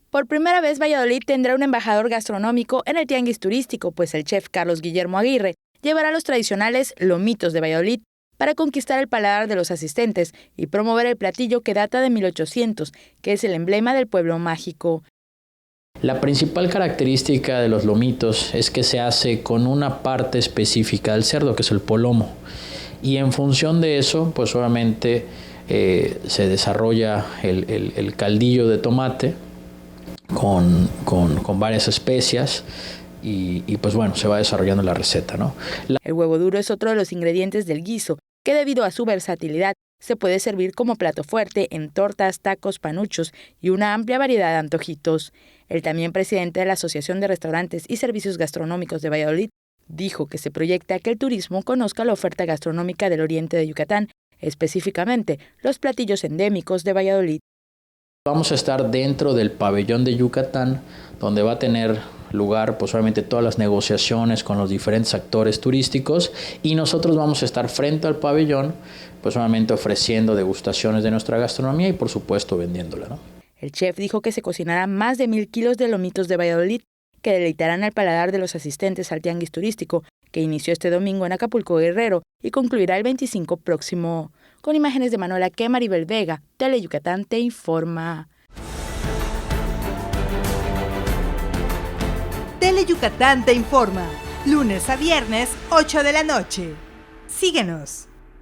Por primera vez, Valladolid tendrá un embajador gastronómico en el tianguis turístico, pues el chef Carlos Guillermo Aguirre llevará los tradicionales lomitos de Valladolid para conquistar el paladar de los asistentes y promover el platillo que data de 1800, que es el emblema del pueblo mágico. La principal característica de los lomitos es que se hace con una parte específica del cerdo, que es el polomo. Y en función de eso, pues obviamente se desarrolla el caldillo de tomate con varias especias y pues bueno, se va desarrollando la receta, ¿no? El huevo duro es otro de los ingredientes del guiso, que debido a su versatilidad se puede servir como plato fuerte en tortas, tacos, panuchos y una amplia variedad de antojitos. El también presidente de la Asociación de Restaurantes y Servicios Gastronómicos de Valladolid dijo que se proyecta que el turismo conozca la oferta gastronómica del oriente de Yucatán, específicamente los platillos endémicos de Valladolid. Vamos a estar dentro del pabellón de Yucatán, donde va a tener lugar pues obviamente todas las negociaciones con los diferentes actores turísticos, y nosotros vamos a estar frente al pabellón, pues obviamente ofreciendo degustaciones de nuestra gastronomía y por supuesto vendiéndola, ¿no? El chef dijo que se cocinarán más de 1000 kilos de lomitos de Valladolid, que deleitarán al paladar de los asistentes al tianguis turístico, que inició este domingo en Acapulco Guerrero y concluirá el 25 próximo. Con imágenes de Manuela que Maribel Vega, Tele Yucatán te informa. Tele Yucatán te informa, lunes a viernes, 8 de la noche. Síguenos.